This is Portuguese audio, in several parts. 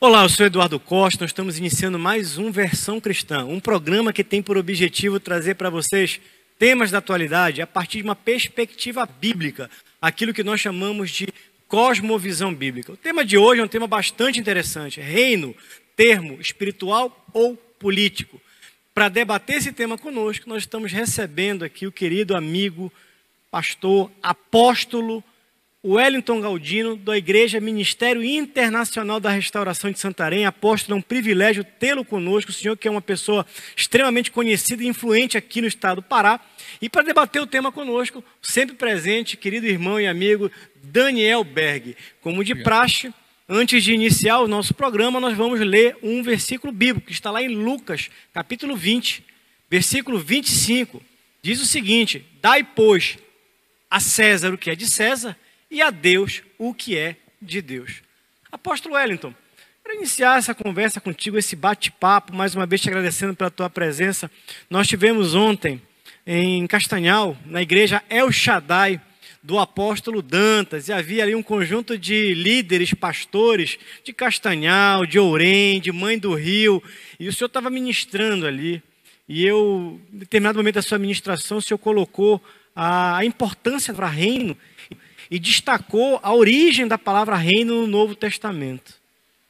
Olá, eu sou Eduardo Costa, nós estamos iniciando mais um Versão Cristã, um programa que tem por objetivo trazer para vocês temas da atualidade a partir de uma perspectiva bíblica, aquilo que nós chamamos de cosmovisão bíblica. O tema de hoje é um tema bastante interessante, reino, termo espiritual ou político. Para debater esse tema conosco, nós estamos recebendo aqui o querido amigo, pastor, apóstolo, Wellington Galdino, da Igreja Ministério Internacional da Restauração de Santarém. Apóstolo, é um privilégio tê-lo conosco, o senhor que é uma pessoa extremamente conhecida e influente aqui no estado do Pará. E para debater o tema conosco, sempre presente, querido irmão e amigo Daniel Berg. Como de praxe, antes de iniciar o nosso programa, nós vamos ler um versículo bíblico, que está lá em Lucas, capítulo 20, versículo 25. Diz o seguinte: dai, pois, a César o que é de César, e a Deus o que é de Deus. Apóstolo Wellington, para iniciar essa conversa contigo, esse bate-papo, mais uma vez te agradecendo pela tua presença, nós tivemos ontem em Castanhal, na igreja El Shaddai, do apóstolo Dantas, e havia ali um conjunto de líderes, pastores de Castanhal, de Ourém, de Mãe do Rio, e o senhor estava ministrando ali, e eu, em determinado momento da sua ministração, o senhor colocou a importância para reino, e destacou a origem da palavra reino no Novo Testamento.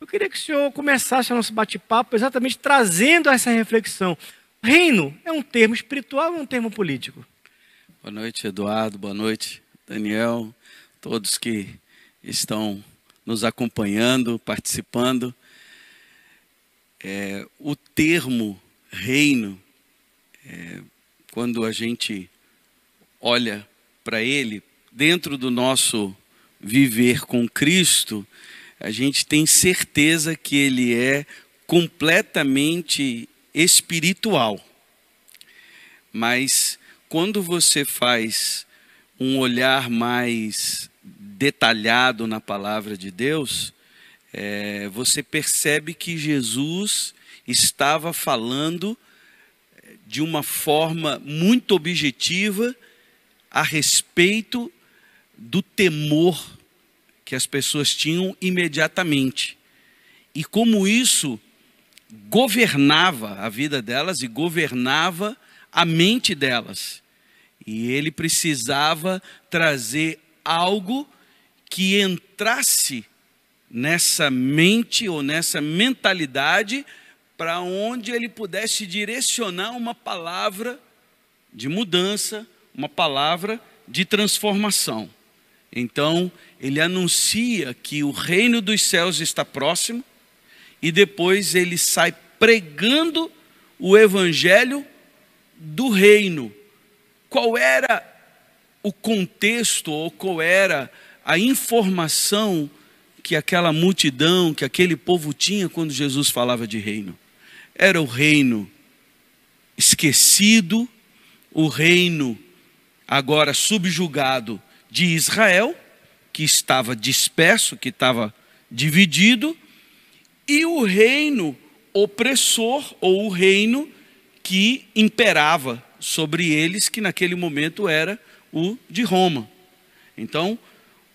Eu queria que o senhor começasse o nosso bate-papo exatamente trazendo essa reflexão. Reino é um termo espiritual ou é um termo político? Boa noite, Eduardo. Boa noite, Daniel. Todos que estão nos acompanhando, participando. O termo reino, quando a gente olha para ele, dentro do nosso viver com Cristo, a gente tem certeza que ele é completamente espiritual. Mas quando você faz um olhar mais detalhado na palavra de Deus, você percebe que Jesus estava falando de uma forma muito objetiva a respeito do temor que as pessoas tinham imediatamente. E como isso governava a vida delas e governava a mente delas. E ele precisava trazer algo que entrasse nessa mente ou nessa mentalidade para onde ele pudesse direcionar uma palavra de mudança, uma palavra de transformação. Então, ele anuncia que o reino dos céus está próximo e depois ele sai pregando o evangelho do reino. Qual era o contexto ou qual era a informação que aquela multidão, que aquele povo tinha quando Jesus falava de reino? Era o reino esquecido, o reino agora subjugado de Israel, que estava disperso, que estava dividido, e o reino opressor, ou o reino que imperava sobre eles, que naquele momento era o de Roma. Então,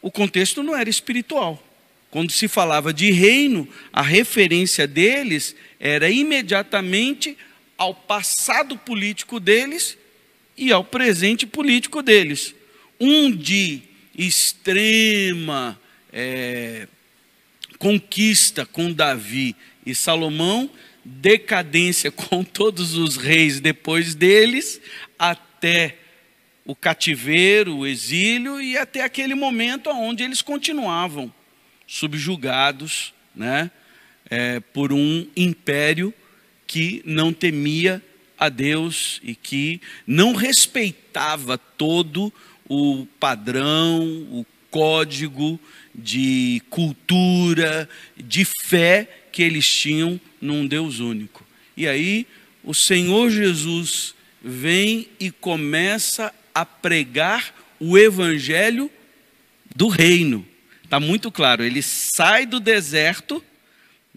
o contexto não era espiritual. Quando se falava de reino, a referência deles era imediatamente ao passado político deles e ao presente político deles. Um de extrema conquista com Davi e Salomão, decadência com todos os reis depois deles, até o cativeiro, o exílio e até aquele momento onde eles continuavam subjugados, né, por um império que não temia a Deus e que não respeitava todo o padrão, o código de cultura, de fé que eles tinham num Deus único. E aí o Senhor Jesus vem e começa a pregar o evangelho do reino. Está muito claro, ele sai do deserto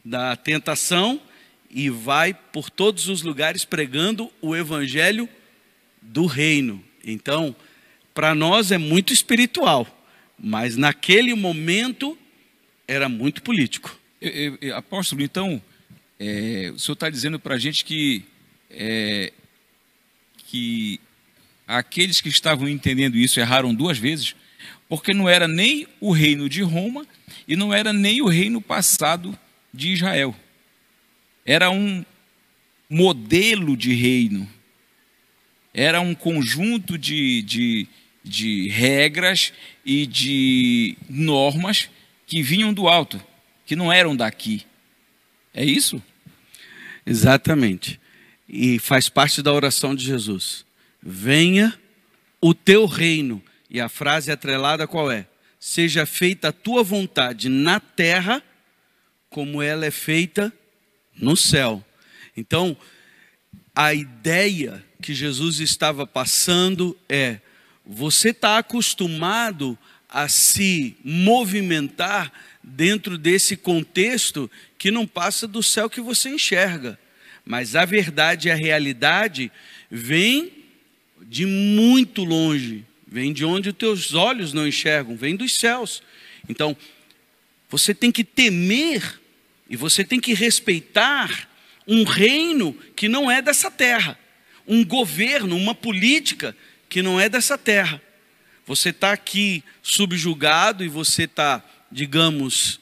da tentação e vai por todos os lugares pregando o evangelho do reino. Então, para nós é muito espiritual, mas naquele momento era muito político. Apóstolo, então, o senhor está dizendo para a gente que aqueles que estavam entendendo isso erraram duas vezes, porque não era nem o reino de Roma e não era nem o reino passado de Israel. Era um modelo de reino, era um conjunto de regras e de normas que vinham do alto, que não eram daqui. É isso? Exatamente. E faz parte da oração de Jesus. Venha o teu reino. E a frase atrelada qual é? Seja feita a tua vontade na terra, como ela é feita no céu. Então, a ideia que Jesus estava passando é: você está acostumado a se movimentar dentro desse contexto que não passa do céu que você enxerga. Mas a verdade e a realidade vem de muito longe, vem de onde os teus olhos não enxergam, vem dos céus. Então, você tem que temer e você tem que respeitar um reino que não é dessa terra, um governo, uma política que não é dessa terra. Você está aqui subjugado e você está, digamos,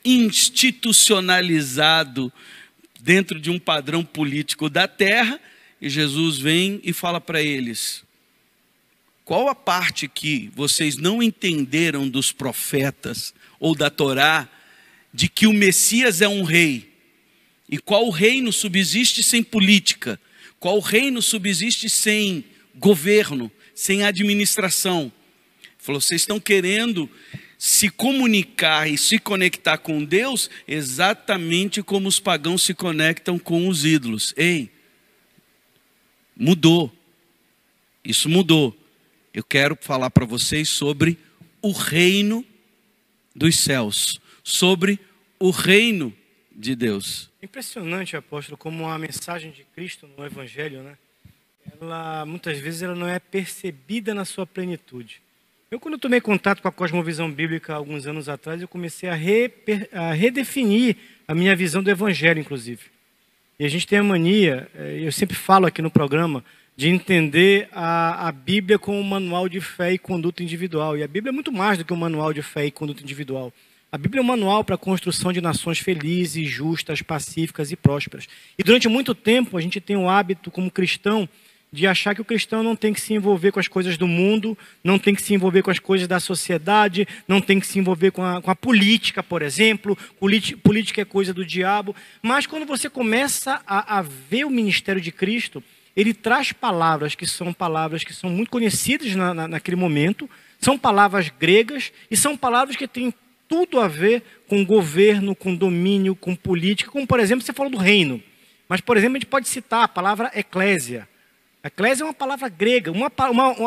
institucionalizado dentro de um padrão político da terra, e Jesus vem e fala para eles: qual a parte que vocês não entenderam dos profetas ou da Torá, de que o Messias é um rei? E qual reino subsiste sem política? Qual reino subsiste sem governo, sem administração? Ele falou: vocês estão querendo se comunicar e se conectar com Deus exatamente como os pagãos se conectam com os ídolos. Ei, mudou. Isso mudou. Eu quero falar para vocês sobre o reino dos céus, sobre o reino de Deus. Impressionante, apóstolo, como a mensagem de Cristo no Evangelho, né? Ela, muitas vezes, ela não é percebida na sua plenitude. Quando eu tomei contato com a cosmovisão bíblica alguns anos atrás, eu comecei a redefinir a minha visão do Evangelho, inclusive. E a gente tem a mania, eu sempre falo aqui no programa, de entender a Bíblia como um manual de fé e conduta individual. E a Bíblia é muito mais do que um manual de fé e conduta individual. A Bíblia é um manual para a construção de nações felizes, justas, pacíficas e prósperas. E durante muito tempo a gente tem o hábito, como cristão, de achar que o cristão não tem que se envolver com as coisas do mundo, não tem que se envolver com as coisas da sociedade, não tem que se envolver com a política, por exemplo. Política é coisa do diabo. Mas quando você começa a ver o ministério de Cristo, ele traz palavras que são muito conhecidas naquele momento, são palavras gregas e são palavras que têm tudo a ver com governo, com domínio, com política, como, por exemplo, você falou do reino. Mas, por exemplo, a gente pode citar a palavra eclésia. Eclésia é uma palavra grega,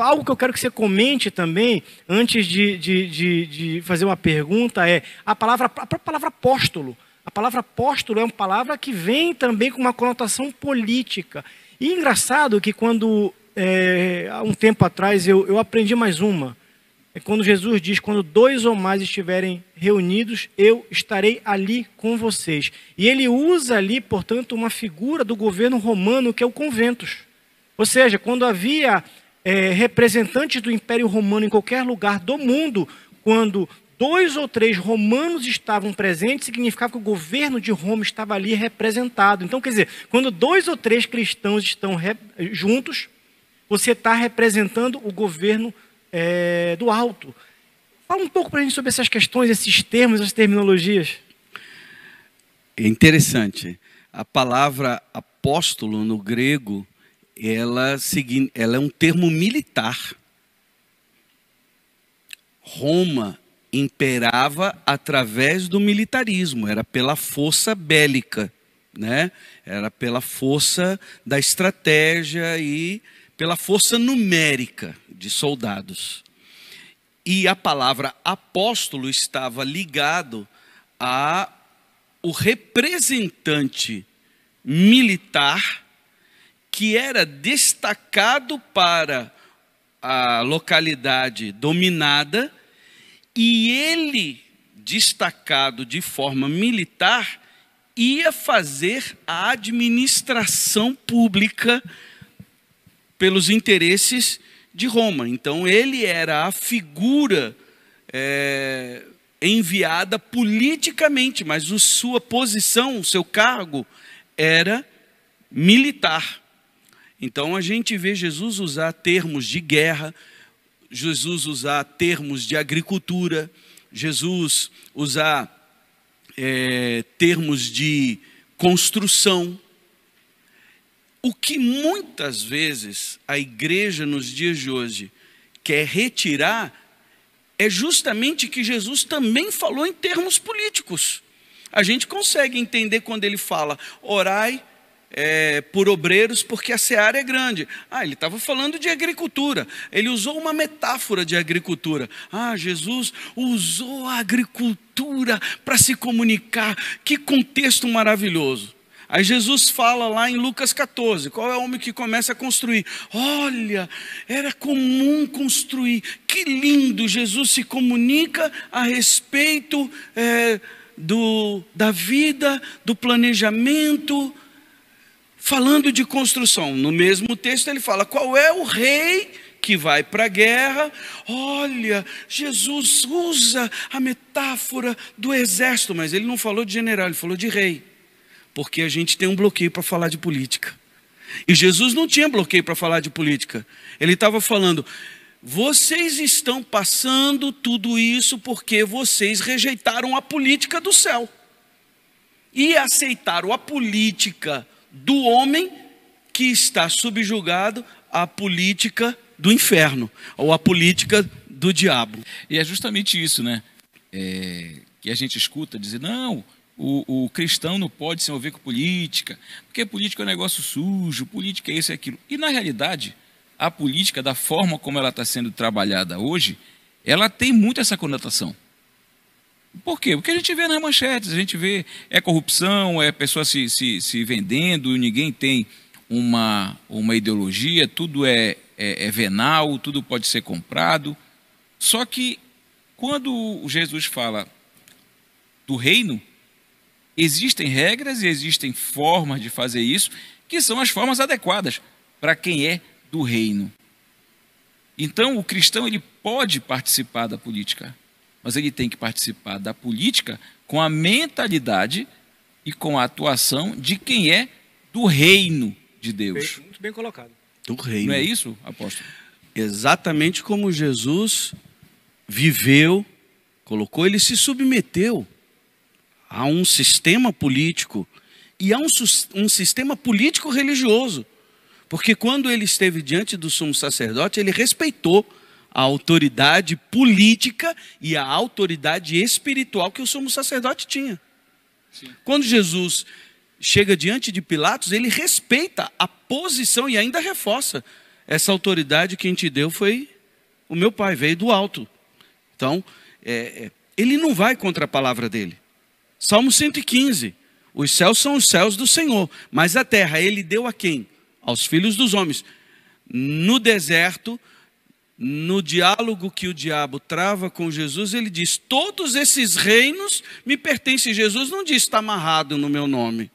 algo que eu quero que você comente também, antes de fazer uma pergunta, é a própria palavra apóstolo. A palavra apóstolo é uma palavra que vem também com uma conotação política. E engraçado que quando, há um tempo atrás, eu aprendi mais uma. É quando Jesus diz: quando 2 ou mais estiverem reunidos, eu estarei ali com vocês. E ele usa ali, portanto, uma figura do governo romano, que é o conventus. Ou seja, quando havia representantes do Império Romano em qualquer lugar do mundo, quando 2 ou 3 romanos estavam presentes, significava que o governo de Roma estava ali representado. Então, quer dizer, quando 2 ou 3 cristãos estão juntos, você está representando o governo do alto. Fala um pouco para a gente sobre essas questões, esses termos, essas terminologias. É interessante. A palavra apóstolo no grego, ela é um termo militar. Roma imperava através do militarismo, era pela força bélica, né? Era pela força da estratégia e pela força numérica de soldados. E a palavra apóstolo estava ligado ao representante militar que era destacado para a localidade dominada, e ele destacado de forma militar, ia fazer a administração pública pelos interesses de Roma. Então, ele era a figura enviada politicamente, mas a sua posição, o seu cargo, era militar. Então, a gente vê Jesus usar termos de guerra, Jesus usar termos de agricultura, Jesus usar termos de construção. O que muitas vezes a igreja nos dias de hoje quer retirar é justamente que Jesus também falou em termos políticos. A gente consegue entender quando ele fala, orai por obreiros porque a seara é grande. Ele estava falando de agricultura. Ele usou uma metáfora de agricultura. Jesus usou a agricultura para se comunicar. Que contexto maravilhoso. Aí Jesus fala lá em Lucas 14, qual é o homem que começa a construir? Olha, era comum construir. Que lindo, Jesus se comunica a respeito da vida, do planejamento, falando de construção. No mesmo texto ele fala, qual é o rei que vai para a guerra? Olha, Jesus usa a metáfora do exército, mas ele não falou de general, ele falou de rei. Porque a gente tem um bloqueio para falar de política. E Jesus não tinha bloqueio para falar de política. Ele estava falando, vocês estão passando tudo isso porque vocês rejeitaram a política do céu. E aceitaram a política do homem que está subjugado à política do inferno. Ou à política do diabo. E é justamente isso, né? Que a gente escuta dizer, não... O cristão não pode se envolver com política, porque política é um negócio sujo, política é isso e aquilo. E na realidade, a política, da forma como ela está sendo trabalhada hoje, ela tem muito essa conotação. Por quê? Porque a gente vê nas manchetes, a gente vê corrupção, pessoas se vendendo, ninguém tem uma ideologia, tudo é venal, tudo pode ser comprado. Só que quando Jesus fala do reino, existem regras e existem formas de fazer isso, que são as formas adequadas para quem é do reino. Então, o cristão ele pode participar da política, mas ele tem que participar da política com a mentalidade e com a atuação de quem é do reino de Deus. Muito bem colocado. Do reino. Não é isso, apóstolo? Exatamente como Jesus viveu, colocou, ele se submeteu a um sistema político e a um sistema político religioso. Porque quando ele esteve diante do sumo sacerdote, ele respeitou a autoridade política e a autoridade espiritual que o sumo sacerdote tinha. Sim. Quando Jesus chega diante de Pilatos, ele respeita a posição e ainda reforça. Essa autoridade quem te deu foi o meu pai, veio do alto. Então, ele não vai contra a palavra dele. Salmo 115, os céus são os céus do Senhor, mas a terra ele deu a quem? Aos filhos dos homens. No deserto, no diálogo que o diabo trava com Jesus, ele diz, todos esses reinos me pertencem. Jesus não diz, está amarrado no meu nome.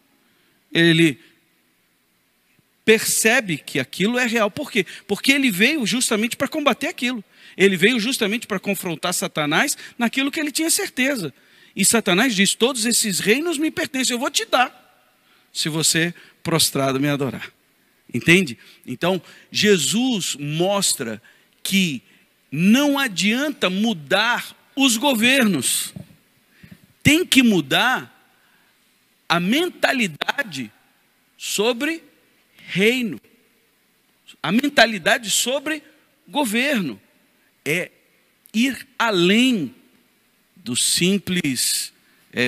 Ele percebe que aquilo é real. Por quê? Porque ele veio justamente para combater aquilo. Ele veio justamente para confrontar Satanás naquilo que ele tinha certeza. E Satanás diz, todos esses reinos me pertencem, eu vou te dar, se você prostrado me adorar. Entende? Então, Jesus mostra que não adianta mudar os governos. Tem que mudar a mentalidade sobre reino. A mentalidade sobre governo. É ir além do simples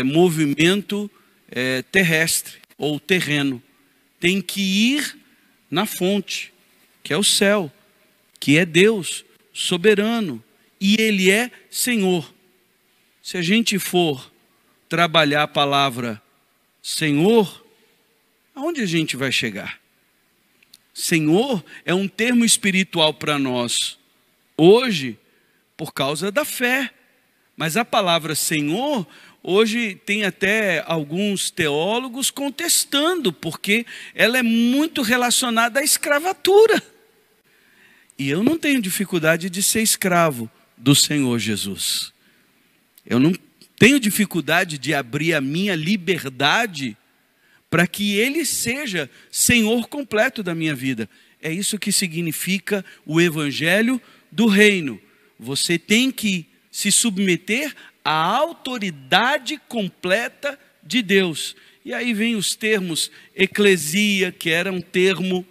movimento terrestre ou terreno. Tem que ir na fonte, que é o céu, que é Deus soberano, e Ele é Senhor. Se a gente for trabalhar a palavra Senhor, aonde a gente vai chegar? Senhor é um termo espiritual para nós hoje, por causa da fé. Mas a palavra Senhor, hoje tem até alguns teólogos contestando, porque ela é muito relacionada à escravatura. E eu não tenho dificuldade de ser escravo do Senhor Jesus. Eu não tenho dificuldade de abrir a minha liberdade para que Ele seja Senhor completo da minha vida. É isso que significa o Evangelho do Reino. Você tem que se submeter à autoridade completa de Deus. E aí vem os termos eclesia, que era um termo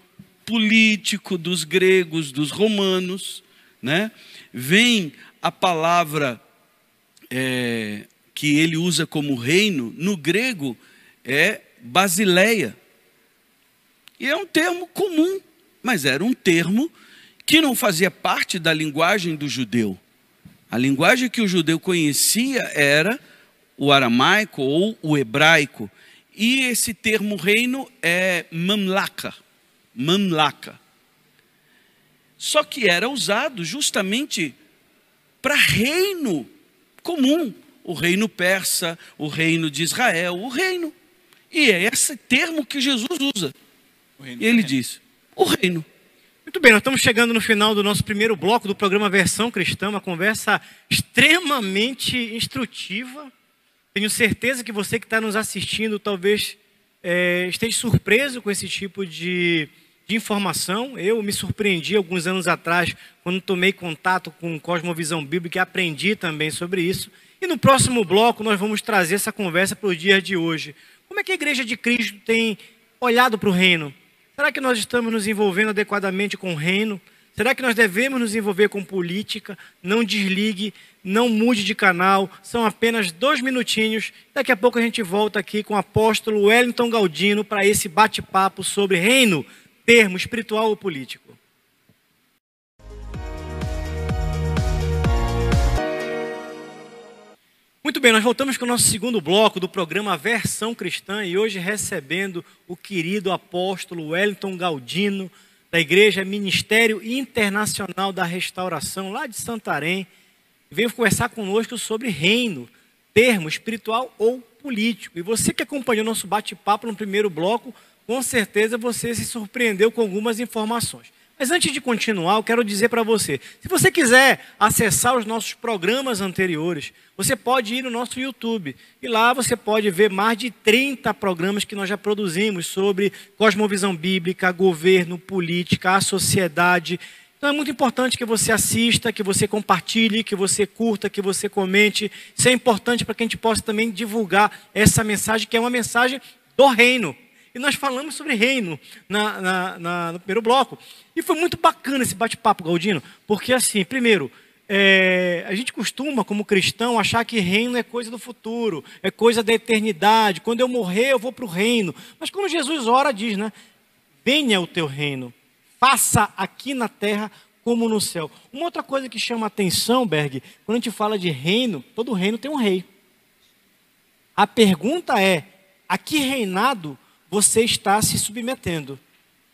político dos gregos, dos romanos, né? Vem a palavra que ele usa como reino, no grego é basileia. E é um termo comum, mas era um termo que não fazia parte da linguagem do judeu. A linguagem que o judeu conhecia era o aramaico ou o hebraico. E esse termo reino é mamlaka. Mamlaka. Só que era usado justamente para reino comum. O reino persa, o reino de Israel, o reino. E é esse termo que Jesus usa. E ele diz, o reino. Muito bem, nós estamos chegando no final do nosso primeiro bloco do programa Versão Cristã, uma conversa extremamente instrutiva. Tenho certeza que você que está nos assistindo talvez esteja surpreso com esse tipo de informação. Eu me surpreendi alguns anos atrás, quando tomei contato com Cosmovisão Bíblica e aprendi também sobre isso. E no próximo bloco nós vamos trazer essa conversa para o dia de hoje. Como é que a Igreja de Cristo tem olhado para o reino? Será que nós estamos nos envolvendo adequadamente com o reino? Será que nós devemos nos envolver com política? Não desligue, não mude de canal. São apenas 2 minutinhos. Daqui a pouco a gente volta aqui com o apóstolo Wellington Galdino para esse bate-papo sobre reino, termo espiritual ou político. Muito bem, nós voltamos com o nosso segundo bloco do programa Versão Cristã e hoje recebendo o querido apóstolo Wellington Galdino, da Igreja Ministério Internacional da Restauração, lá de Santarém. Veio conversar conosco sobre reino, termo espiritual ou político. E você que acompanhou nosso bate-papo no primeiro bloco, com certeza você se surpreendeu com algumas informações. Mas antes de continuar, eu quero dizer para você, se você quiser acessar os nossos programas anteriores, você pode ir no nosso YouTube. E lá você pode ver mais de 30 programas que nós já produzimos sobre cosmovisão bíblica, governo, política, a sociedade. Então é muito importante que você assista, que você compartilhe, que você curta, que você comente. Isso é importante para que a gente possa também divulgar essa mensagem, que é uma mensagem do reino. E nós falamos sobre reino no primeiro bloco. E foi muito bacana esse bate-papo, Galdino, porque assim, primeiro, a gente costuma, como cristão, achar que reino é coisa do futuro, é coisa da eternidade. Quando eu morrer, eu vou para o reino. Mas quando Jesus ora, diz, né? Venha o teu reino, faça aqui na terra como no céu. Uma outra coisa que chama a atenção, Berg, quando a gente fala de reino, todo reino tem um rei. A pergunta é, a que reinado você está se submetendo?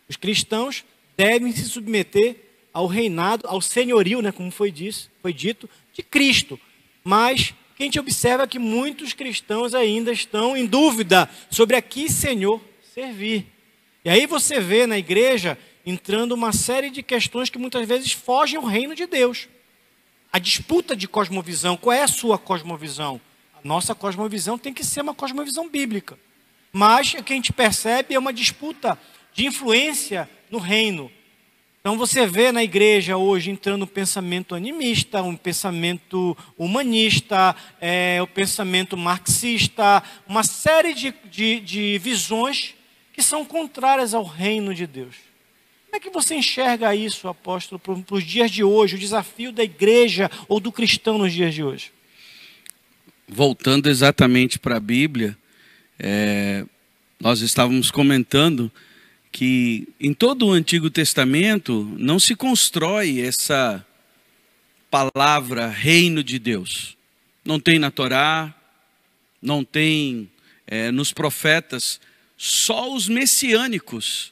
Os cristãos devem se submeter ao reinado, ao senhorio, né, como foi dito, de Cristo. Mas o que a gente observa é que muitos cristãos ainda estão em dúvida sobre a que Senhor servir. E aí você vê na igreja entrando uma série de questões que muitas vezes fogem ao reino de Deus. A disputa de cosmovisão, qual é a sua cosmovisão? A nossa cosmovisão tem que ser uma cosmovisão bíblica. Mas o que a gente percebe é uma disputa de influência no reino. Então você vê na igreja hoje entrando um pensamento animista, um pensamento humanista, o pensamento marxista, uma série de visões que são contrárias ao reino de Deus. Como é que você enxerga isso, apóstolo, para os dias de hoje, o desafio da igreja ou do cristão nos dias de hoje? Voltando exatamente para a Bíblia, nós estávamos comentando que em todo o Antigo Testamento não se constrói essa palavra reino de Deus. Não tem na Torá, não tem nos profetas, só os messiânicos.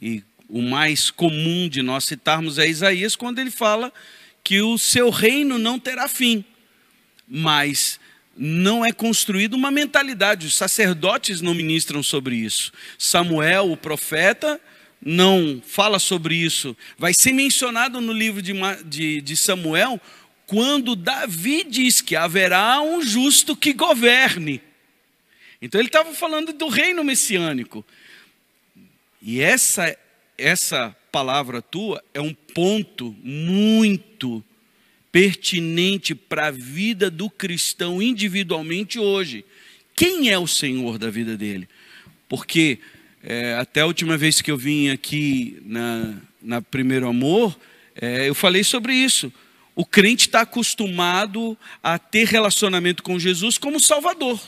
E o mais comum de nós citarmos é Isaías, quando ele fala que o seu reino não terá fim. mas não é construída uma mentalidade. Os sacerdotes não ministram sobre isso. Samuel, o profeta, não fala sobre isso. Vai ser mencionado no livro de Samuel, quando Davi diz que haverá um justo que governe. Então ele estava falando do reino messiânico. E essa palavra tua é um ponto muito pertinente para a vida do cristão individualmente hoje. Quem é o Senhor da vida dele? Porque até a última vez que eu vim aqui na Primeiro Amor, eu falei sobre isso. O crente está acostumado a ter relacionamento com Jesus como Salvador.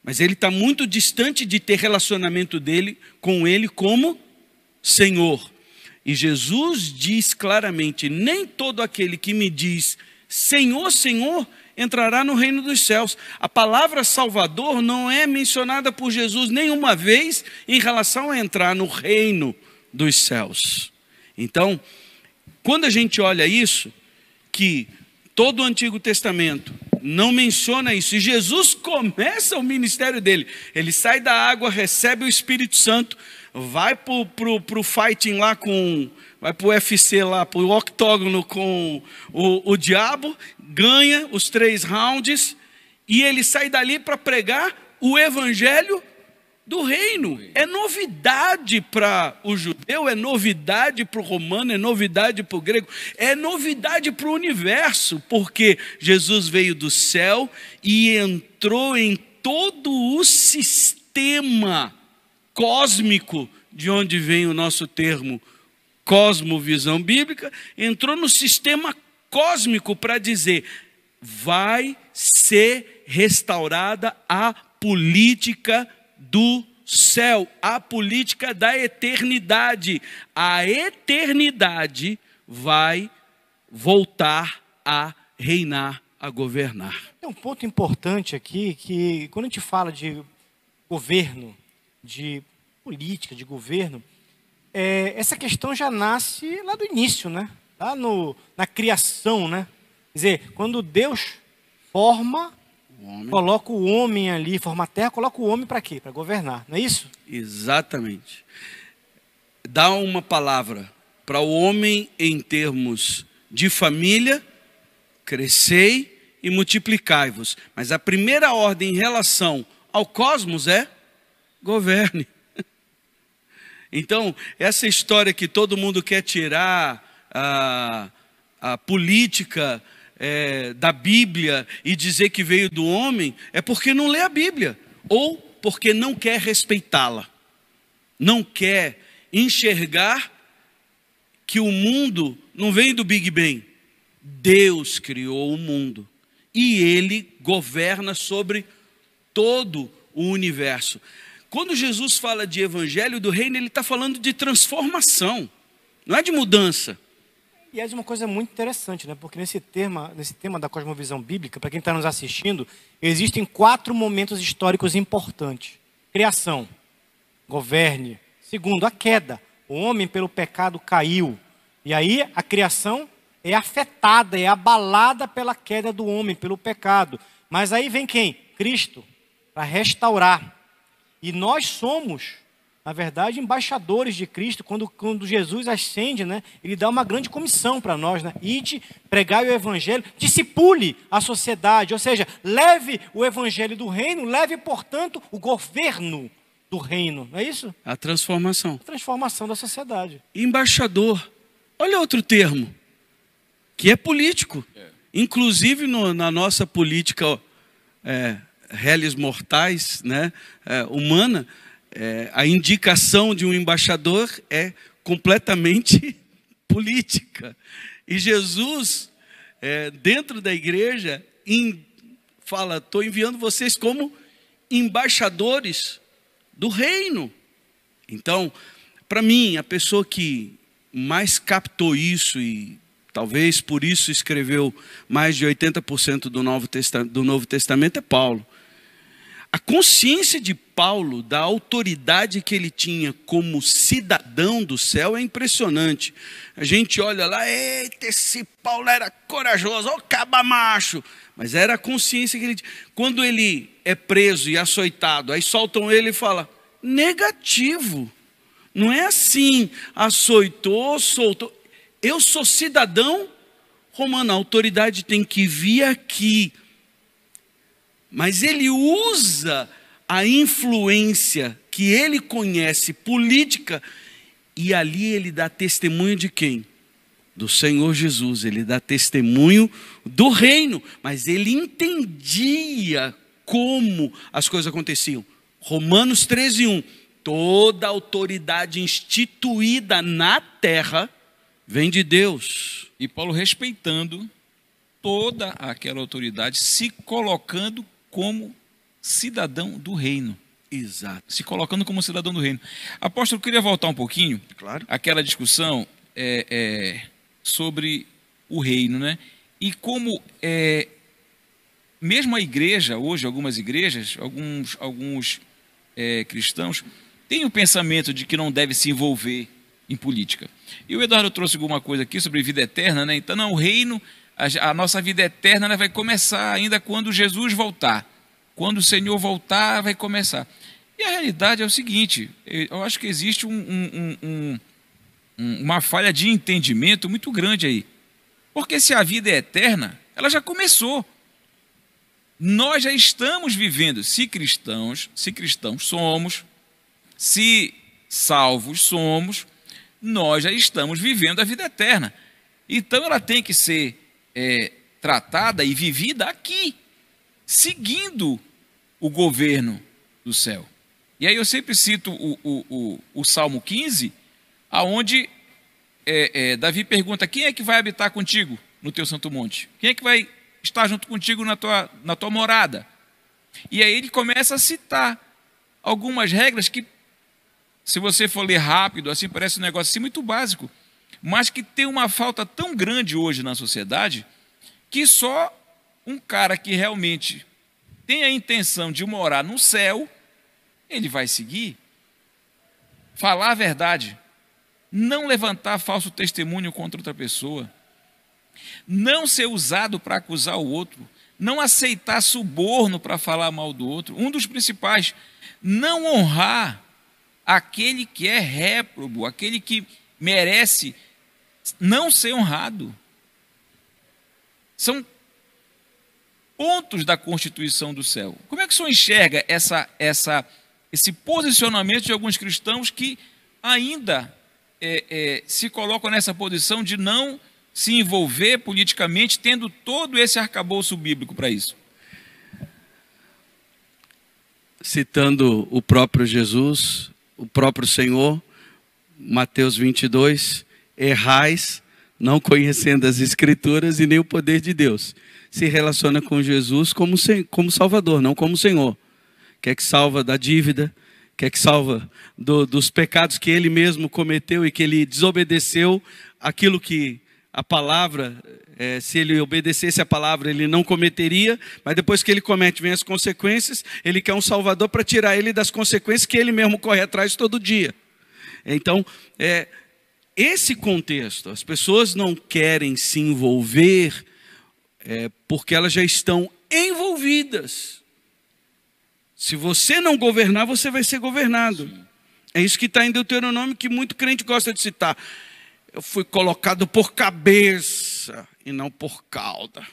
Mas ele está muito distante de ter relacionamento com ele como Senhor. E Jesus diz claramente: nem todo aquele que me diz Senhor, Senhor, entrará no reino dos céus. A palavra Salvador não é mencionada por Jesus nenhuma vez em relação a entrar no reino dos céus. Então, quando a gente olha isso, que todo o Antigo Testamento não menciona isso, e Jesus começa o ministério dele, ele sai da água, recebe o Espírito Santo, vai pro fighting lá vai pro UFC lá, pro octógono com o diabo, ganha os 3 rounds, e ele sai dali para pregar o evangelho do reino. É novidade para o judeu, é novidade para o romano, é novidade para o grego, é novidade para o universo, porque Jesus veio do céu e entrou em todo o sistema cósmico, de onde vem o nosso termo cosmovisão bíblica, entrou no sistema cósmico para dizer: vai ser restaurada a política do céu, a política da eternidade. A eternidade vai voltar a reinar, a governar. Tem um ponto importante aqui, que quando a gente fala de governo, de política, de governo, essa questão já nasce lá do início, né? Lá na criação, né? Quer dizer, quando Deus forma, coloca o homem ali, forma a terra, coloca o homem para quê? Para governar, não é isso? Exatamente. Dá uma palavra para o homem em termos de família: crescei e multiplicai-vos. Mas a primeira ordem em relação ao cosmos é: governe. Então, essa história que todo mundo quer tirar a política da Bíblia e dizer que veio do homem, é porque não lê a Bíblia, ou porque não quer respeitá-la, não quer enxergar que o mundo não vem do Big Bang. Deus criou o mundo e Ele governa sobre todo o universo. Quando Jesus fala de evangelho do reino, ele está falando de transformação, não é de mudança. E é de uma coisa muito interessante, né? Porque nesse tema da cosmovisão bíblica, para quem está nos assistindo, existem 4 momentos históricos importantes: criação, governe. Segundo, a queda. O homem pelo pecado caiu. E aí a criação é afetada, é abalada pela queda do homem, pelo pecado. Mas aí vem quem? Cristo, para restaurar. E nós somos, na verdade, embaixadores de Cristo. Quando Jesus ascende, né, ele dá uma grande comissão para nós, né? Ide, pregai o evangelho, discipule a sociedade, ou seja, leve o evangelho do reino, leve, portanto, o governo do reino, não é isso? A transformação. A transformação da sociedade. Embaixador, olha outro termo, que é político. Inclusive na nossa política réis mortais, né, humana, a indicação de um embaixador é completamente política. E Jesus, dentro da igreja, fala: estou enviando vocês como embaixadores do reino. Então, para mim, a pessoa que mais captou isso, e talvez por isso escreveu mais de 80% do Novo Testamento, é Paulo. A consciência de Paulo da autoridade que ele tinha como cidadão do céu é impressionante. A gente olha lá, eita, esse Paulo era corajoso, ó, caba macho. Mas era a consciência que ele tinha. Quando ele é preso e açoitado, aí soltam ele e fala, negativo. Não é assim, açoitou, soltou. Eu sou cidadão romano, a autoridade tem que vir aqui. Mas ele usa a influência que ele conhece, política, e ali ele dá testemunho de quem? Do Senhor Jesus, ele dá testemunho do reino, mas ele entendia como as coisas aconteciam. Romanos 13:1, toda autoridade instituída na terra vem de Deus. E Paulo respeitando toda aquela autoridade, se colocando como cidadão do reino. Exato. Se colocando como cidadão do reino. Apóstolo, eu queria voltar um pouquinho. Claro. Aquela discussão sobre o reino, né? E como mesmo a igreja, hoje algumas igrejas, alguns cristãos, têm o pensamento de que não deve se envolver em política. E o Eduardo trouxe alguma coisa aqui sobre vida eterna, né? Então, não, o reino, a nossa vida eterna, né, vai começar ainda quando Jesus voltar. Quando o Senhor voltar, vai começar. E a realidade é o seguinte, eu acho que existe uma falha de entendimento muito grande aí. Porque se a vida é eterna, ela já começou. Nós já estamos vivendo, se cristãos somos, se salvos somos, nós já estamos vivendo a vida eterna. Então ela tem que ser tratada e vivida aqui, seguindo o governo do céu. E aí eu sempre cito o Salmo 15, aonde Davi pergunta, quem é que vai habitar contigo no teu santo monte? Quem é que vai estar junto contigo na tua morada? E aí ele começa a citar algumas regras que, se você for ler rápido, assim, parece um negócio assim muito básico, mas que tem uma falta tão grande hoje na sociedade, que só um cara que realmente tem a intenção de morar no céu, ele vai seguir. Falar a verdade, não levantar falso testemunho contra outra pessoa, não ser usado para acusar o outro, não aceitar suborno para falar mal do outro. Um dos principais, não honrar aquele que é réprobo, aquele que merece não ser honrado. São pontos da Constituição do céu. Como é que o senhor enxerga esse posicionamento de alguns cristãos que ainda se colocam nessa posição de não se envolver politicamente, tendo todo esse arcabouço bíblico para isso? Citando o próprio Jesus, o próprio Senhor, Mateus 22, errais, não conhecendo as Escrituras e nem o poder de Deus. Se relaciona com Jesus como Salvador, não como Senhor. Quer que salva da dívida, quer que salva dos pecados que ele mesmo cometeu e que ele desobedeceu, aquilo que a palavra, se ele obedecesse a palavra, ele não cometeria, mas depois que ele comete, vem as consequências, ele quer um Salvador para tirar ele das consequências que ele mesmo corre atrás todo dia. Então, esse contexto, as pessoas não querem se envolver porque elas já estão envolvidas. Se você não governar, você vai ser governado. Sim. É isso que está em Deuteronômio, que muito crente gosta de citar. Eu fui colocado por cabeça e não por cauda.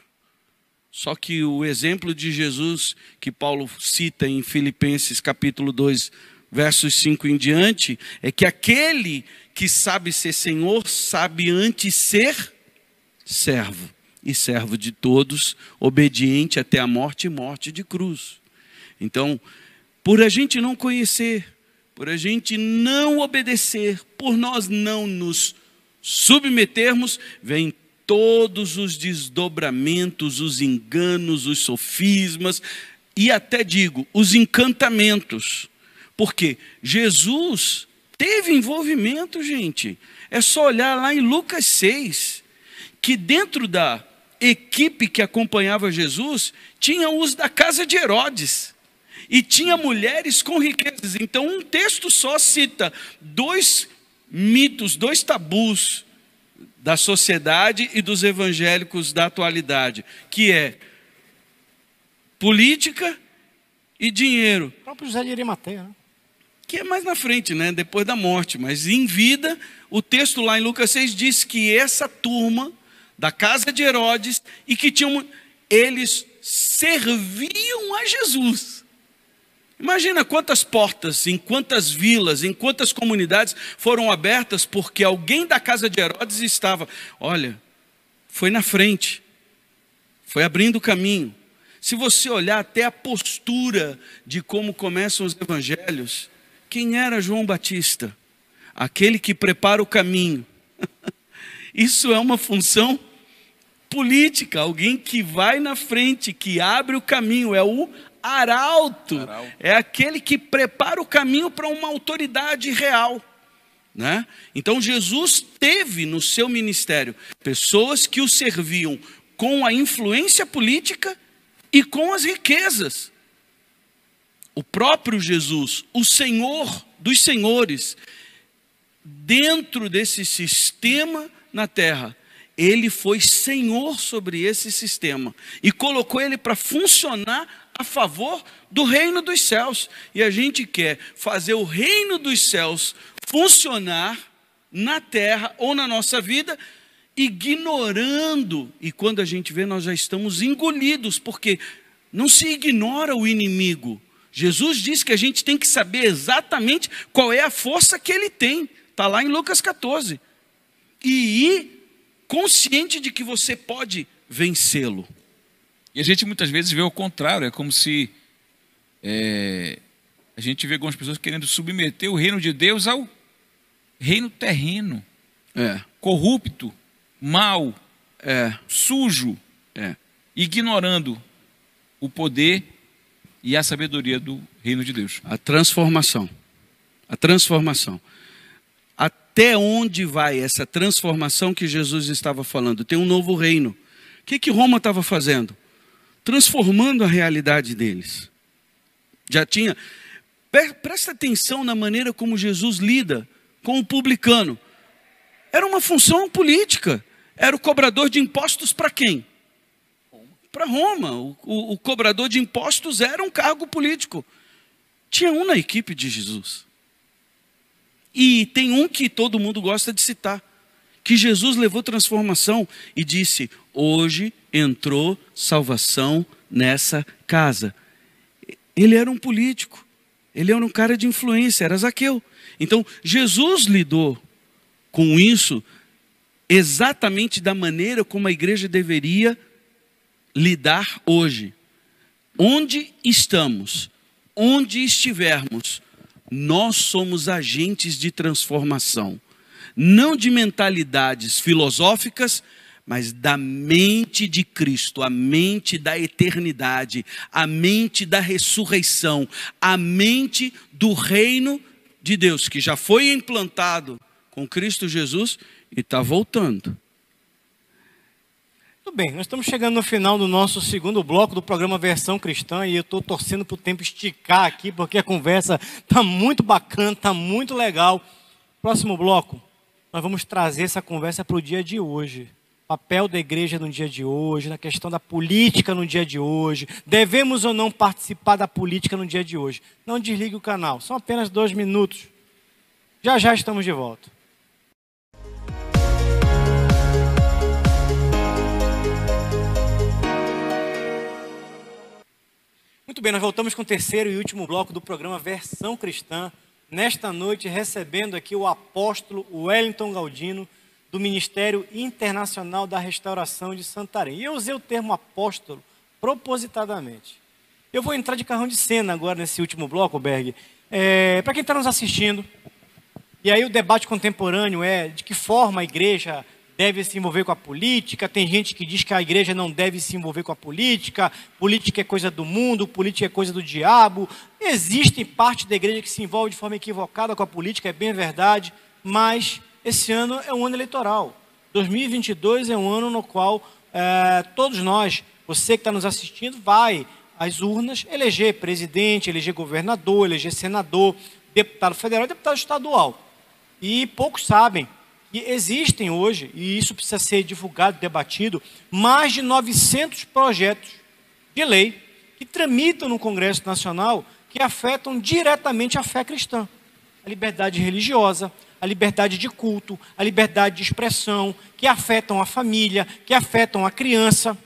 Só que o exemplo de Jesus, que Paulo cita em Filipenses capítulo 2, versos 5 em diante, é que aquele que sabe ser Senhor, sabe antes ser servo. E servo de todos, obediente até a morte e morte de cruz. Então, por a gente não conhecer, por a gente não obedecer, por nós não nos submetermos, vem todos os desdobramentos, os enganos, os sofismas e até digo, os encantamentos. Porque Jesus teve envolvimento, gente. É só olhar lá em Lucas 6, que dentro da equipe que acompanhava Jesus, tinha os da casa de Herodes. e tinha mulheres com riquezas. Então um texto só cita 2 mitos, 2 tabus da sociedade e dos evangélicos da atualidade, que é política e dinheiro. O próprio José de Arimateia, né? Que é mais na frente, né? Depois da morte. Mas em vida, o texto lá em Lucas 6 diz que essa turma da casa de Herodes, e que eles serviam a Jesus. Imagina quantas portas, em quantas vilas, em quantas comunidades foram abertas porque alguém da casa de Herodes estava, olha, foi na frente, foi abrindo o caminho. Se você olhar até a postura de como começam os evangelhos, quem era João Batista? Aquele que prepara o caminho. Isso é uma função política, alguém que vai na frente, que abre o caminho, é o arauto. É aquele que prepara o caminho para uma autoridade real, né? Então Jesus teve no seu ministério pessoas que o serviam com a influência política e com as riquezas. O próprio Jesus, o Senhor dos senhores, dentro desse sistema na terra, ele foi senhor sobre esse sistema e colocou ele para funcionar a favor do reino dos céus. E a gente quer fazer o reino dos céus funcionar na terra ou na nossa vida, ignorando, e quando a gente vê, nós já estamos engolidos, porque não se ignora o inimigo. Jesus diz que a gente tem que saber exatamente qual é a força que ele tem, está lá em Lucas 14, e ir consciente de que você pode vencê-lo. E a gente muitas vezes vê o contrário, é como se a gente vê algumas pessoas querendo submeter o reino de Deus ao reino terreno, corrupto, mau, sujo, ignorando o poder e a sabedoria do reino de Deus. A transformação. Até onde vai essa transformação que Jesus estava falando? Tem um novo reino. O que Roma estava fazendo? Transformando a realidade deles. Já tinha... Presta atenção na maneira como Jesus lida com o publicano. Era uma função política. Era o cobrador de impostos para quem? Para Roma. O cobrador de impostos era um cargo político. Tinha um na equipe de Jesus. E tem um que todo mundo gosta de citar, que Jesus levou transformação e disse: hoje entrou salvação nessa casa. Ele era um político, ele era um cara de influência, era Zaqueu. Então Jesus lidou com isso exatamente da maneira como a igreja deveria lidar hoje. Onde estamos, onde estivermos, nós somos agentes de transformação, não de mentalidades filosóficas, mas da mente de Cristo, a mente da eternidade, a mente da ressurreição, a mente do reino de Deus, que já foi implantado com Cristo Jesus e está voltando. Tudo bem, nós estamos chegando no final do nosso segundo bloco do programa Versão Cristã e eu estou torcendo para o tempo esticar aqui, porque a conversa está muito bacana, está muito legal. Próximo bloco, nós vamos trazer essa conversa para o dia de hoje. Papel da igreja no dia de hoje, na questão da política no dia de hoje. Devemos ou não participar da política no dia de hoje? Não desligue o canal, são apenas 2 minutos. Já já estamos de volta. Muito bem, nós voltamos com o terceiro e último bloco do programa Versão Cristã. Nesta noite, recebendo aqui o apóstolo Wellington Galdino, do Ministério Internacional da Restauração de Santarém. E eu usei o termo apóstolo propositadamente. Eu vou entrar de carrão de cena agora nesse último bloco, Berg. Para quem está nos assistindo, e aí o debate contemporâneo é de que forma a igreja deve se envolver com a política. Tem gente que diz que a igreja não deve se envolver com a política, política é coisa do mundo, política é coisa do diabo. Existe parte da igreja que se envolve de forma equivocada com a política, é bem verdade, mas esse ano é um ano eleitoral. 2022 é um ano no qual todos nós, você que está nos assistindo, vai às urnas, eleger presidente, eleger governador, eleger senador, deputado federal e deputado estadual. E poucos sabem que existem hoje, e isso precisa ser divulgado, debatido, mais de 900 projetos de lei que tramitam no Congresso Nacional que afetam diretamente a fé cristã. A liberdade religiosa, a liberdade de culto, a liberdade de expressão, que afetam a família, que afetam a criança.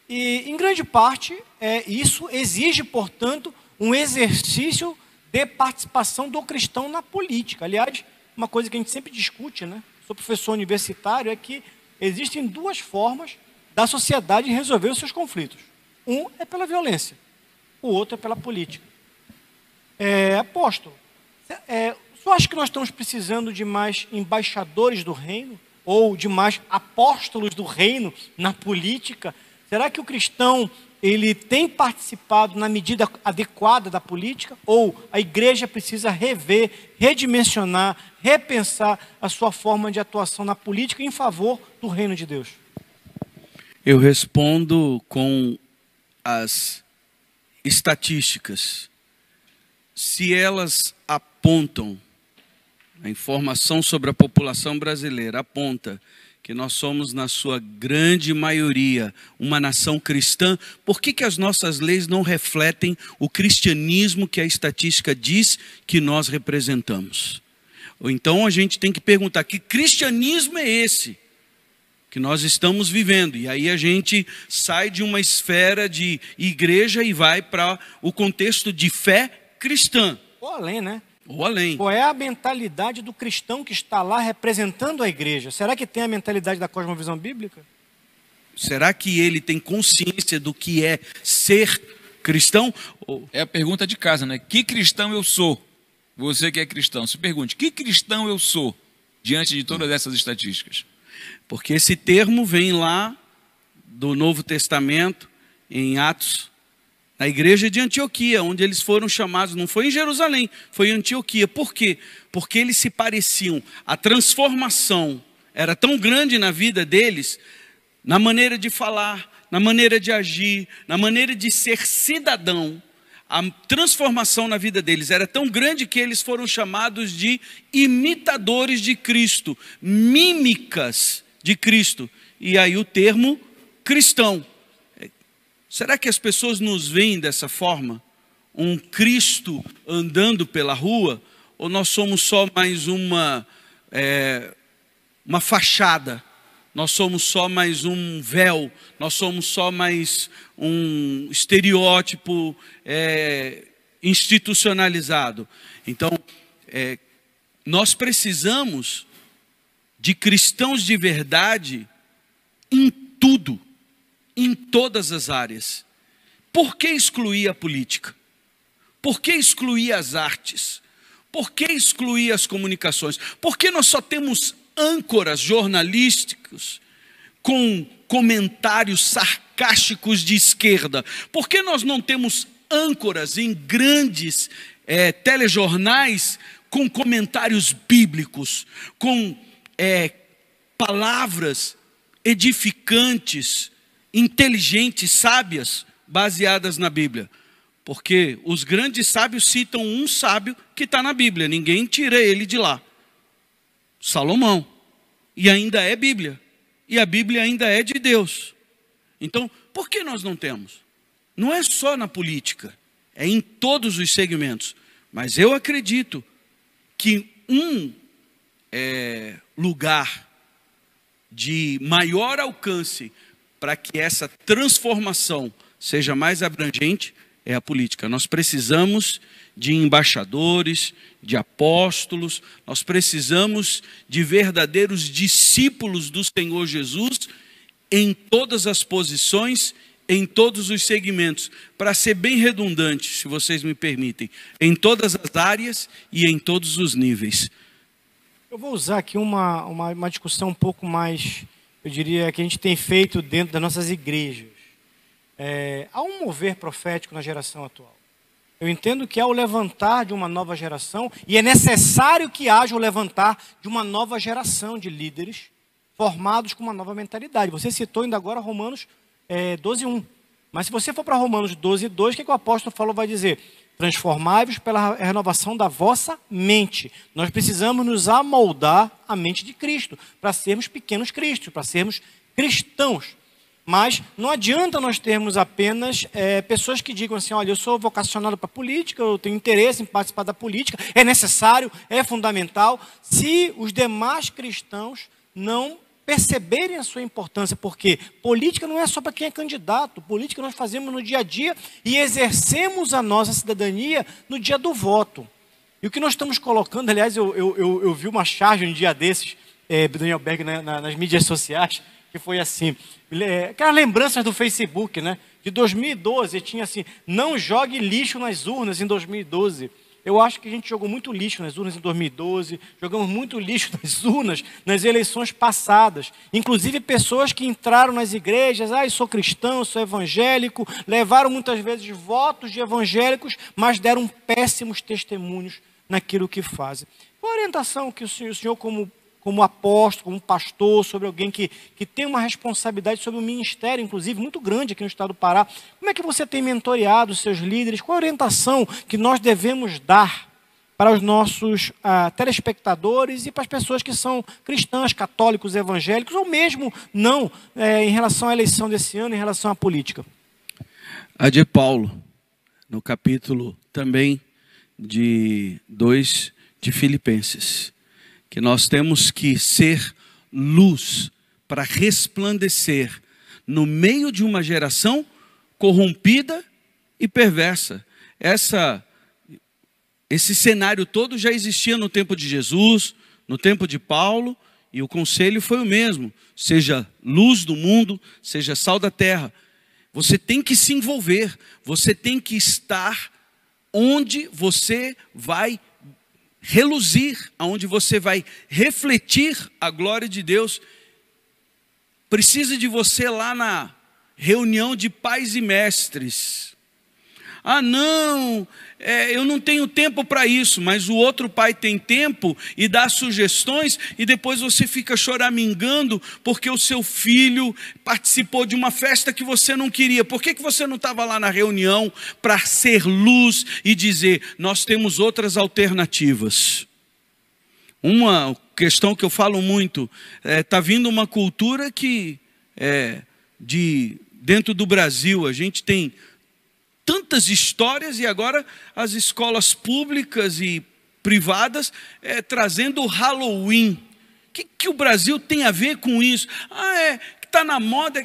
E, em grande parte, isso exige, portanto, um exercício de participação do cristão na política. Aliás, uma coisa que a gente sempre discute, né? Sou professor universitário, é que existem duas formas da sociedade resolver os seus conflitos. Um é pela violência, o outro é pela política. Apóstolo, você acha que nós estamos precisando de mais embaixadores do reino? Ou de mais apóstolos do reino na política? Será que o cristão ele tem participado na medida adequada da política? Ou a igreja precisa rever, redimensionar, repensar a sua forma de atuação na política em favor do reino de Deus? Eu respondo com as estatísticas. Se elas apontam, a informação sobre a população brasileira aponta que nós somos, na sua grande maioria, uma nação cristã, por que as nossas leis não refletem o cristianismo que a estatística diz que nós representamos? Ou então a gente tem que perguntar, que cristianismo é esse que nós estamos vivendo? E aí a gente sai de uma esfera de igreja e vai para o contexto de fé cristã. Ou além, né? Ou além. Qual é a mentalidade do cristão que está lá representando a igreja? Será que tem a mentalidade da cosmovisão bíblica? Será que ele tem consciência do que é ser cristão? É a pergunta de casa, né? Que cristão eu sou? Você que é cristão, se pergunte, que cristão eu sou diante de todas essas estatísticas? Porque esse termo vem lá do Novo Testamento, em Atos, na igreja de Antioquia, onde eles foram chamados, não foi em Jerusalém, foi em Antioquia. Por quê? Porque eles se pareciam, a transformação era tão grande na vida deles, na maneira de falar, na maneira de agir, na maneira de ser cidadão. A transformação na vida deles era tão grande que eles foram chamados de imitadores de Cristo, mímicas de Cristo. E aí o termo cristão. Será que as pessoas nos veem dessa forma? Um Cristo andando pela rua? Ou nós somos só mais uma fachada? Nós somos só mais um véu? Nós somos só mais um estereótipo institucionalizado? Então, nós precisamos de cristãos de verdade em tudo. Em todas as áreas. Por que excluir a política? Por que excluir as artes? Por que excluir as comunicações? Por que nós só temos âncoras jornalísticos com comentários sarcásticos de esquerda? Por que nós não temos âncoras em grandes telejornais com comentários bíblicos, com palavras edificantes, inteligentes, sábias, baseadas na Bíblia? Porque os grandes sábios citam um sábio que está na Bíblia, ninguém tira ele de lá, Salomão, e ainda é Bíblia, e a Bíblia ainda é de Deus. Então, por que nós não temos? Não é só na política, é em todos os segmentos, mas eu acredito que um lugar de maior alcance para que essa transformação seja mais abrangente é a política. Nós precisamos de embaixadores, de apóstolos, nós precisamos de verdadeiros discípulos do Senhor Jesus em todas as posições, em todos os segmentos, para ser bem redundante, se vocês me permitem, em todas as áreas e em todos os níveis. Eu vou usar aqui uma discussão um pouco mais, eu diria, que a gente tem feito dentro das nossas igrejas. Há um mover profético na geração atual. Eu entendo que há o levantar de uma nova geração, e é necessário que haja o levantar de uma nova geração de líderes formados com uma nova mentalidade. Você citou ainda agora Romanos 12:1. Mas se você for para Romanos 12:2, o que o apóstolo Paulo vai dizer? Transformai-vos pela renovação da vossa mente. Nós precisamos nos amoldar à mente de Cristo, para sermos pequenos cristos, para sermos cristãos. Mas não adianta nós termos apenas pessoas que digam assim, olha, eu sou vocacionado para a política, eu tenho interesse em participar da política, é necessário, é fundamental, se os demais cristãos não perceberem a sua importância, porque política não é só para quem é candidato, política nós fazemos no dia a dia e exercemos a nossa cidadania no dia do voto. E o que nós estamos colocando, aliás, eu vi uma charge um dia desses, Daniel Berg nas mídias sociais, que foi assim, aquelas lembranças do Facebook, né? De 2012, tinha assim, não jogue lixo nas urnas em 2012. Eu acho que a gente jogou muito lixo nas urnas em 2012, jogamos muito lixo nas urnas nas eleições passadas. Inclusive pessoas que entraram nas igrejas, eu sou cristão, eu sou evangélico, levaram muitas vezes votos de evangélicos, mas deram péssimos testemunhos naquilo que fazem. Qual a orientação que o senhor como apóstolo, como pastor, sobre alguém que tem uma responsabilidade sobre um ministério, inclusive, muito grande aqui no estado do Pará. Como é que você tem mentoreado os seus líderes? Qual a orientação que nós devemos dar para os nossos telespectadores e para as pessoas que são cristãs, católicos, evangélicos, ou mesmo não, em relação à eleição desse ano, em relação à política? A de Paulo, no capítulo também de 2 de Filipenses, que nós temos que ser luz para resplandecer no meio de uma geração corrompida e perversa. Esse cenário todo já existia no tempo de Jesus, no tempo de Paulo, e o conselho foi o mesmo: seja luz do mundo, seja sal da terra. Você tem que se envolver, você tem que estar onde você vai reluzir, aonde você vai refletir a glória de Deus. Precisa de você lá na reunião de pais e mestres. Não, eu não tenho tempo para isso, mas o outro pai tem tempo e dá sugestões, e depois você fica choramingando porque o seu filho participou de uma festa que você não queria. Por que você não estava lá na reunião para ser luz e dizer, nós temos outras alternativas? Uma questão que eu falo muito, está vindo uma cultura que, dentro do Brasil, a gente tem tantas histórias, e agora as escolas públicas e privadas trazendo o Halloween. O que o Brasil tem a ver com isso? Que está na moda.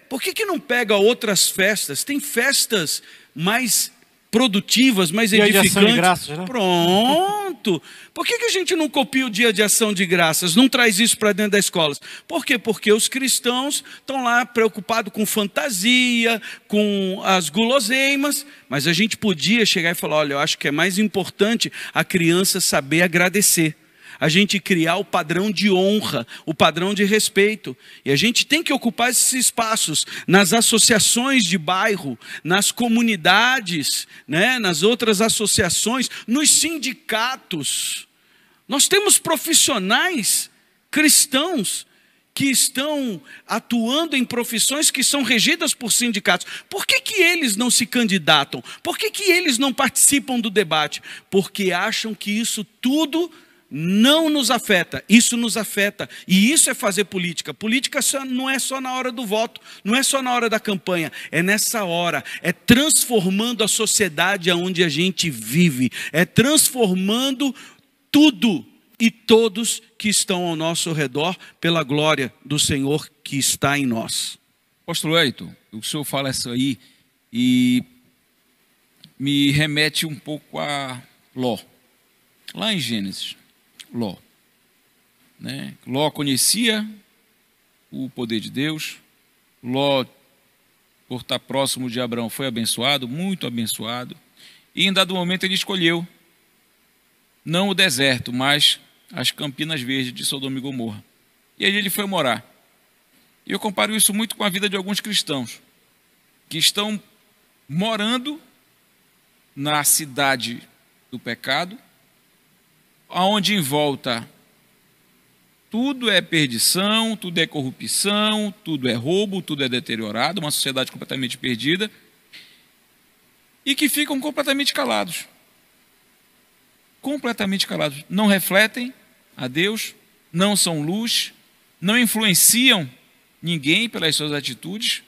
Por que não pega outras festas? Tem festas mais produtivas, mais edificantes. Dia de ação de graças, né? Pronto. Por que a gente não copia o dia de ação de graças? Não traz isso para dentro das escolas? Por quê? Porque os cristãos estão lá preocupados com fantasia, com as guloseimas, mas a gente podia chegar e falar, olha, eu acho que é mais importante a criança saber agradecer. A gente criar o padrão de honra, o padrão de respeito. E a gente tem que ocupar esses espaços nas associações de bairro, nas comunidades, né, nas outras associações, nos sindicatos. Nós temos profissionais cristãos que estão atuando em profissões que são regidas por sindicatos. Por que eles não se candidatam? Por que eles não participam do debate? Porque acham que isso tudo não nos afeta. Isso nos afeta, e isso é fazer política. Política não é só na hora do voto, não é só na hora da campanha, é nessa hora, é transformando a sociedade onde a gente vive, é transformando tudo e todos que estão ao nosso redor pela glória do Senhor que está em nós. Apóstolo Elton, o senhor fala isso aí e me remete um pouco a Ló, lá em Gênesis. Ló, né? Ló conhecia o poder de Deus. Ló, por estar próximo de Abraão, foi abençoado, muito abençoado, e em dado momento ele escolheu não o deserto, mas as Campinas Verdes de Sodoma e Gomorra, e aí ele foi morar. E eu comparo isso muito com a vida de alguns cristãos que estão morando na cidade do pecado, aonde em volta Tudo é perdição, tudo é corrupção, tudo é roubo, tudo é deteriorado, uma sociedade completamente perdida, e que ficam completamente calados. Completamente calados. Não refletem a Deus, não são luz, não influenciam ninguém pelas suas atitudes,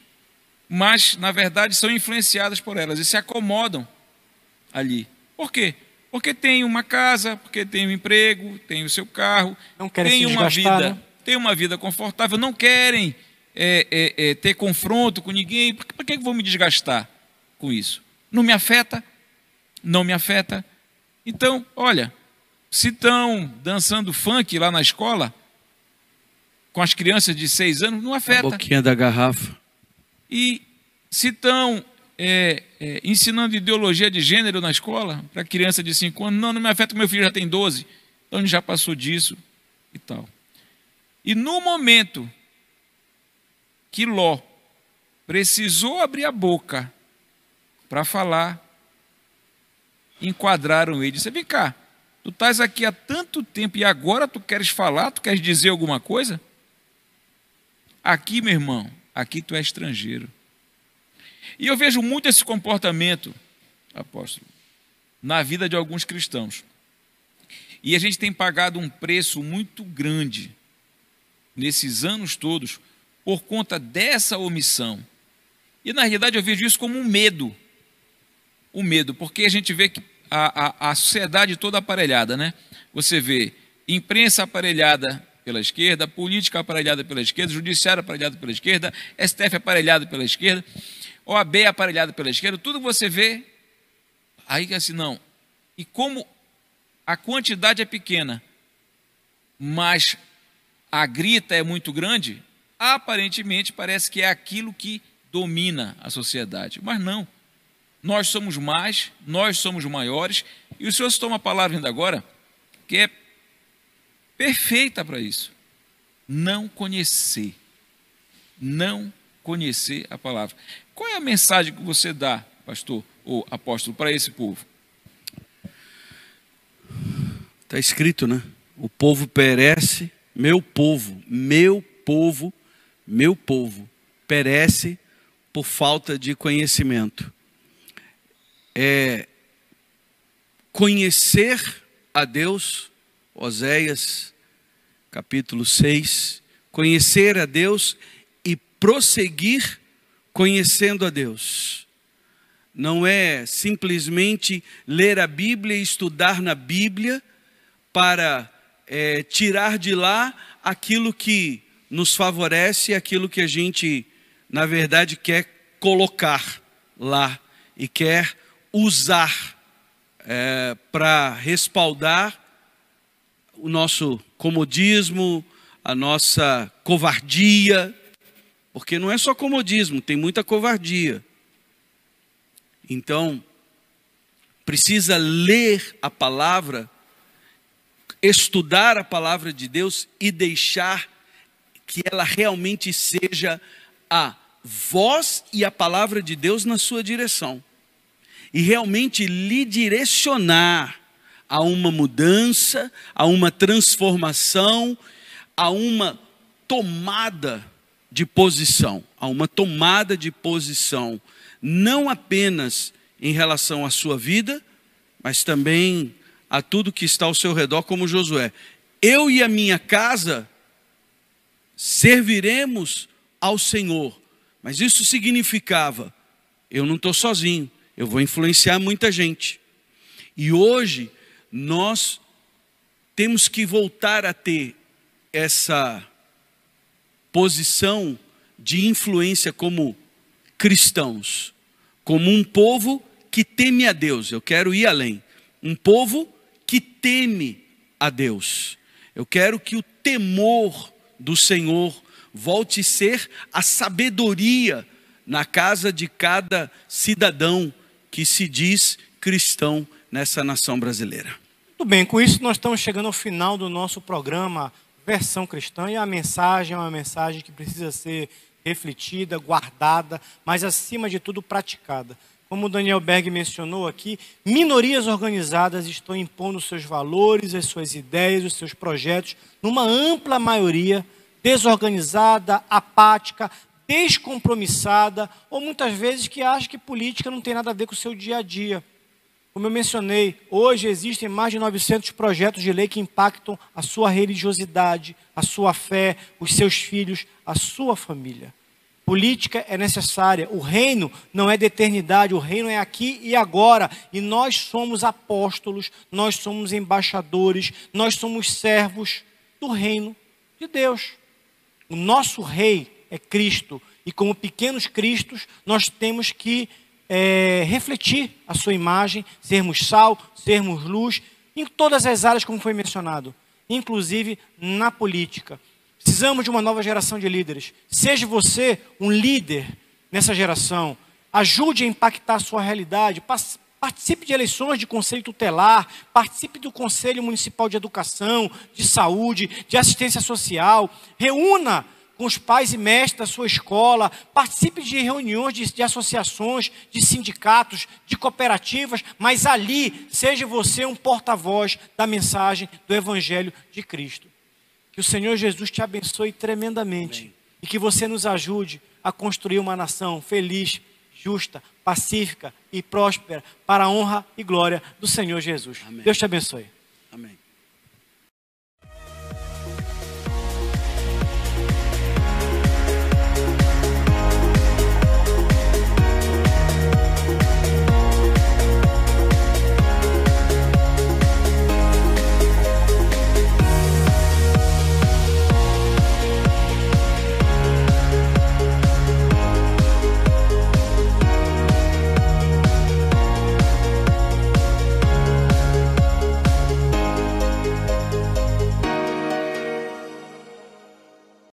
mas, na verdade, são influenciadas por elas e se acomodam ali. Por quê? Porque tem uma casa, porque tem um emprego, tem o seu carro, tem uma vida confortável, não querem ter confronto com ninguém. Por que eu vou me desgastar com isso? Não me afeta? Não me afeta. Então, olha, se estão dançando funk lá na escola, com as crianças de 6 anos, não afeta. A boquinha da garrafa. E se estão ensinando ideologia de gênero na escola, para criança de 5 anos, não me afeta, meu filho já tem 12, então ele já passou disso e tal. E no momento que Ló precisou abrir a boca para falar, enquadraram ele. Disse, vem cá, tu estás aqui há tanto tempo e agora tu queres falar, tu queres dizer alguma coisa? Aqui, meu irmão, aqui tu é estrangeiro. E eu vejo muito esse comportamento, apóstolo, na vida de alguns cristãos. E a gente tem pagado um preço muito grande nesses anos todos por conta dessa omissão. E na realidade eu vejo isso como um medo. O medo, porque a gente vê que a sociedade toda aparelhada, né? Você vê imprensa aparelhada pela esquerda, política aparelhada pela esquerda, judiciário aparelhado pela esquerda, STF aparelhado pela esquerda, OAB aparelhado pela esquerda, tudo você vê, aí assim, não. E como a quantidade é pequena, mas a grita é muito grande, aparentemente parece que é aquilo que domina a sociedade. Mas não. Nós somos mais, nós somos maiores, e o Senhor citou uma palavra ainda agora, que é perfeita para isso. Não conhecer. Não conhecer a palavra. Qual é a mensagem que você dá, pastor ou apóstolo, para esse povo? Está escrito, né? O povo perece, meu povo perece por falta de conhecimento. Conhecer a Deus, Oséias, capítulo 6, conhecer a Deus e prosseguir conhecendo a Deus. Não é simplesmente ler a Bíblia e estudar na Bíblia para tirar de lá aquilo que nos favorece, aquilo que a gente, na verdade, quer colocar lá e quer usar para respaldar o nosso comodismo, a nossa covardia, porque não é só comodismo, tem muita covardia. Então, precisa ler a palavra, estudar a palavra de Deus e deixar que ela realmente seja a voz e a palavra de Deus na sua direção. E realmente lhe direcionar a uma mudança, a uma transformação, a uma tomada de posição, não apenas em relação à sua vida, mas também a tudo que está ao seu redor, como Josué. Eu e a minha casa serviremos ao Senhor, mas isso significava, eu não estou sozinho, eu vou influenciar muita gente. E hoje nós temos que voltar a ter essa posição de influência como cristãos, como um povo que teme a Deus. Eu quero ir além, um povo que teme a Deus. Eu quero que o temor do Senhor volte a ser a sabedoria na casa de cada cidadão que se diz cristão nessa nação brasileira. Muito bem, com isso nós estamos chegando ao final do nosso programa Versão Cristã, e a mensagem é uma mensagem que precisa ser refletida, guardada, mas acima de tudo praticada. como o Daniel Berg mencionou aqui, minorias organizadas estão impondo seus valores, as suas ideias, os seus projetos, numa ampla maioria desorganizada, apática, descompromissada, ou muitas vezes que acha que política não tem nada a ver com o seu dia a dia. Como eu mencionei, hoje existem mais de 900 projetos de lei que impactam a sua religiosidade, a sua fé, os seus filhos, a sua família. Política é necessária, o reino não é de eternidade, o reino é aqui e agora. E nós somos apóstolos, nós somos embaixadores, nós somos servos do reino de Deus. O nosso rei é Cristo e como pequenos cristos nós temos que refletir a sua imagem, sermos sal, sermos luz, em todas as áreas como foi mencionado, inclusive na política. Precisamos de uma nova geração de líderes. Seja você um líder nessa geração. Ajude a impactar a sua realidade. Participe de eleições de conselho tutelar. Participe do Conselho Municipal de Educação, de Saúde, de Assistência Social. Reúna com os pais e mestres da sua escola. Participe de reuniões de associações, de sindicatos, de cooperativas. Mas ali, seja você um porta-voz da mensagem do Evangelho de Cristo. Que o Senhor Jesus te abençoe tremendamente. Amém. E que você nos ajude a construir uma nação feliz, justa, pacífica e próspera para a honra e glória do Senhor Jesus. Amém. Deus te abençoe. Amém.